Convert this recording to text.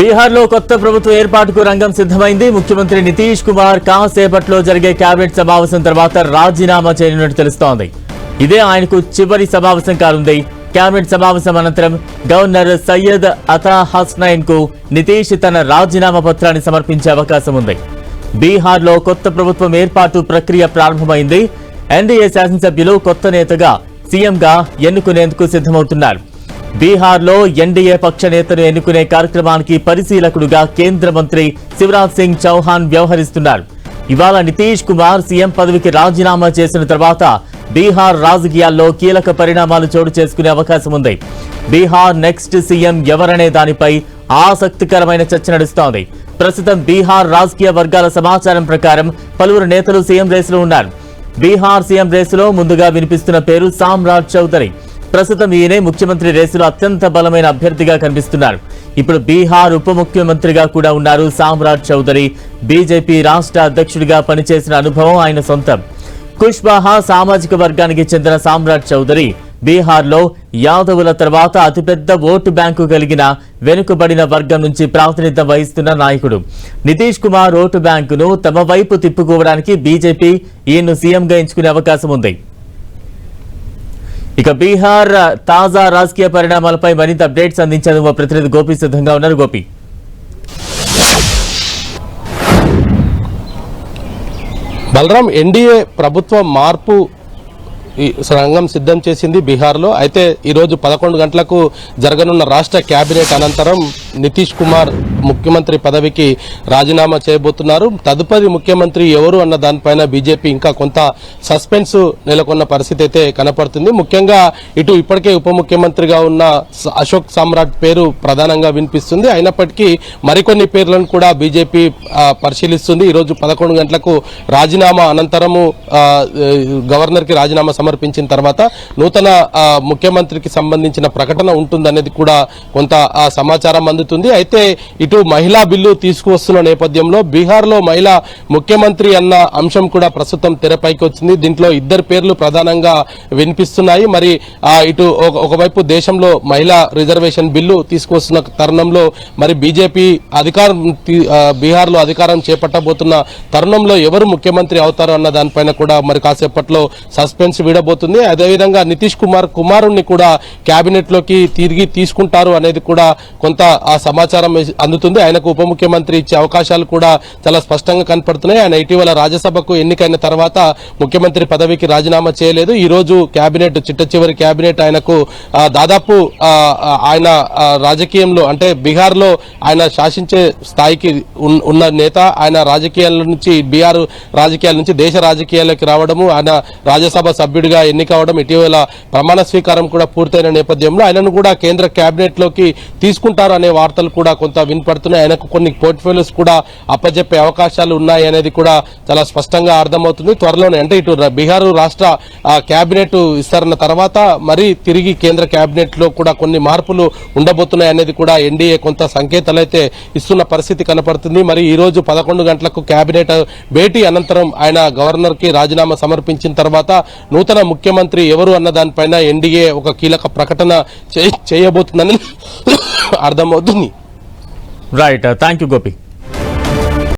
బీహార్లో కొత్త ప్రభుత్వ ఏర్పాటుకు రంగం సిద్ధమైంది. ముఖ్యమంత్రి నితీష్ కుమార్ కాసేపట్లో జరిగే కేబినెట్ సమావేశం తర్వాత రాజీనామా చేయనున్నట్టు తెలుస్తోంది. ఇదే ఆయనకు చివరి సమావేశం కానుంది. కేబినెట్ సమావేశం అనంతరం గవర్నర్ సయ్యద్ అతా హస్నైన్ కు నితీష్ తన రాజీనామా పత్రాన్ని సమర్పించే అవకాశం ఉంది. బీహార్లో కొత్త ప్రభుత్వం ఏర్పాటు ప్రక్రియ ప్రారంభమైంది. ఎన్డీఏ శాసనసభ్యులు కొత్త నేతగా సీఎంగా ఎన్నుకునేందుకు సిద్ధమవుతున్నారు. బీహార్లో ఎన్డీఏ పక్ష నేతను ఎన్నుకునే కార్యక్రమానికి పరిశీలకుడుగా కేంద్ర మంత్రి శివరాజ్ సింగ్ చౌహాన్ వ్యవహరిస్తున్నారు. ఇవాళ నితీష్ కుమార్ సీఎం పదవికి రాజీనామా చేసిన తర్వాత బీహార్ రాజకీయాల్లో కీలక పరిణామాలు చోటు చేసుకునే అవకాశం ఉంది. బీహార్ నెక్స్ట్ సీఎం ఎవరనే దానిపై ఆసక్తికరమైన చర్చ నడుస్తోంది. ప్రస్తుతం బీహార్ రాజకీయ వర్గాల సమాచారం ప్రకారం పలువురు నేతలు సీఎం రేసులో ఉన్నారు. బీహార్ సీఎం రేసులో ముందుగా వినిపిస్తున్న పేరు సామ్రాట్ చౌదరి. ప్రస్తుతం ఈయనే ముఖ్యమంత్రి రేసులో అత్యంత బలమైన అభ్యర్థిగా కనిపిస్తున్నారు. ఇప్పుడు బీహార్ ఉప ముఖ్యమంత్రిగా కూడా ఉన్నారు సామ్రాట్ చౌదరి. బీజేపీ రాష్ట్ర అధ్యక్షుడిగా పనిచేసిన అనుభవం ఆయన సొంతం. కుష్వాహా సామాజిక వర్గానికి చెందిన సామ్రాట్ చౌదరి బీహార్లో యాదవుల తర్వాత అతిపెద్ద ఓటు బ్యాంకు కలిగిన వెనుకబడిన వర్గం నుంచి ప్రాతినిధ్యం వహిస్తున్న నాయకుడు. నితీష్ కుమార్ ఓటు బ్యాంకును తమ వైపు తిప్పుకోవడానికి బీజేపీ ఈయన్ను సీఎంగా ఎంచుకునే అవకాశం ఉంది. ఇక బీహార్ తాజా రాజకీయ పరిణామాలపై మరింత అప్డేట్స్ అందించేందుకు మా ప్రతినిధి గోపి సిద్ధంగా ఉన్నారు. గోపి, బలరాం, ఎన్డీఏ ప్రభుత్వ మార్పు రంగం సిద్ధం చేసింది బీహార్లో. అయితే ఈరోజు 11 గంటలకు జరగనున్న రాష్ట్ర కేబినెట్ అనంతరం నితీష్ కుమార్ ముఖ్యమంత్రి పదవికి రాజీనామా చేయబోతున్నారు. తదుపరి ముఖ్యమంత్రి ఎవరు అన్న దానిపైన బీజేపీ ఇంకా కొంత సస్పెన్స్ నెలకొన్న పరిస్థితి అయితే కనపడుతుంది. ముఖ్యంగా ఇటు ఇప్పటికే ఉప ముఖ్యమంత్రిగా ఉన్న అశోక్ సామ్రాట్ పేరు ప్రధానంగా వినిపిస్తుంది. అయినప్పటికీ మరికొన్ని పేర్లను కూడా బీజేపీ పరిశీలిస్తుంది. ఈరోజు 11 గంటలకు రాజీనామా అనంతరము గవర్నర్కి రాజీనామా సమర్పించిన తర్వాత నూతన ముఖ్యమంత్రికి సంబంధించిన ప్రకటన ఉంటుందనేది కూడా కొంత సమాచారం అందుతుంది. అయితే ఇటు మహిళా బిల్లు తీసుకువస్తున్న నేపథ్యంలో బీహార్లో మహిళా ముఖ్యమంత్రి అన్న అంశం కూడా ప్రస్తుతం తెరపైకి వచ్చింది. దీంట్లో 2 పేర్లు ప్రధానంగా వినిపిస్తున్నాయి. మరి ఇటు ఒకవైపు దేశంలో మహిళా రిజర్వేషన్ బిల్లు తీసుకువస్తున్న తరుణంలో మరి బీజేపీ బీహార్లో అధికారం చేపట్టబోతున్న తరుణంలో ఎవరు ముఖ్యమంత్రి అవుతారు అన్న దానిపైన కూడా మరి కాసేపట్లో సస్పెన్స్ వీడబోతుంది. అదేవిధంగా నితీష్ కుమార్ కుమారుణ్ణి కూడా కేబినెట్ లోకి తిరిగి తీసుకుంటారు అనేది కూడా కొంత ఆ సమాచారం అందుతుంది. ఆయనకు ఉప ముఖ్యమంత్రి ఇచ్చే అవకాశాలు కూడా చాలా స్పష్టంగా కనపడుతున్నాయి. ఆయన ఇటీవల రాజ్యసభకు ఎన్నికైన తర్వాత ముఖ్యమంత్రి పదవికి రాజీనామా చేయలేదు. ఈ రోజు కేబినెట్ చిట్ట చివరి కేబినెట్ ఆయనకు దాదాపు ఆయన రాజకీయంలో అంటే బీహార్లో ఆయన శాసించే స్థాయికి ఉన్న నేత. ఆయన రాజకీయాల నుంచి బీహార్ రాజకీయాల నుంచి దేశ రాజకీయాల్లోకి రావడము, ఆయన రాజ్యసభ సభ్యుడిగా ఎన్నికవడం, ఇటీవల ప్రమాణ స్వీకారం కూడా పూర్తయిన నేపథ్యంలో ఆయనను కూడా కేంద్ర కేబినెట్ లోకి తీసుకుంటారు అనే వార్తలు కూడా కొంత వినపడుతున్నాయి. ఆయనకు కొన్ని పోర్ట్ఫోలియోస్ కూడా అప్పజెప్పే అవకాశాలు ఉన్నాయి అనేది కూడా చాలా స్పష్టంగా అర్థమవుతుంది. త్వరలోనే అంటే ఇటు బీహార్ రాష్ట్ర కేబినెట్ విస్తరణ తర్వాత మరి తిరిగి కేంద్ర కేబినెట్ లో కూడా కొన్ని మార్పులు ఉండబోతున్నాయి అనేది కూడా ఎన్డీఏ కొంత సంకేతాలు అయితే ఇస్తున్న పరిస్థితి కనపడుతుంది. మరి ఈ రోజు 11 గంటలకు కేబినెట్ భేటీ అనంతరం ఆయన గవర్నర్ కి రాజీనామా సమర్పించిన తర్వాత నూతన ముఖ్యమంత్రి ఎవరు అన్న దానిపైన ఎన్డీఏ ఒక కీలక ప్రకటన చేయబోతుందని అర్థమవుతుంది. Right, thank you Gopi.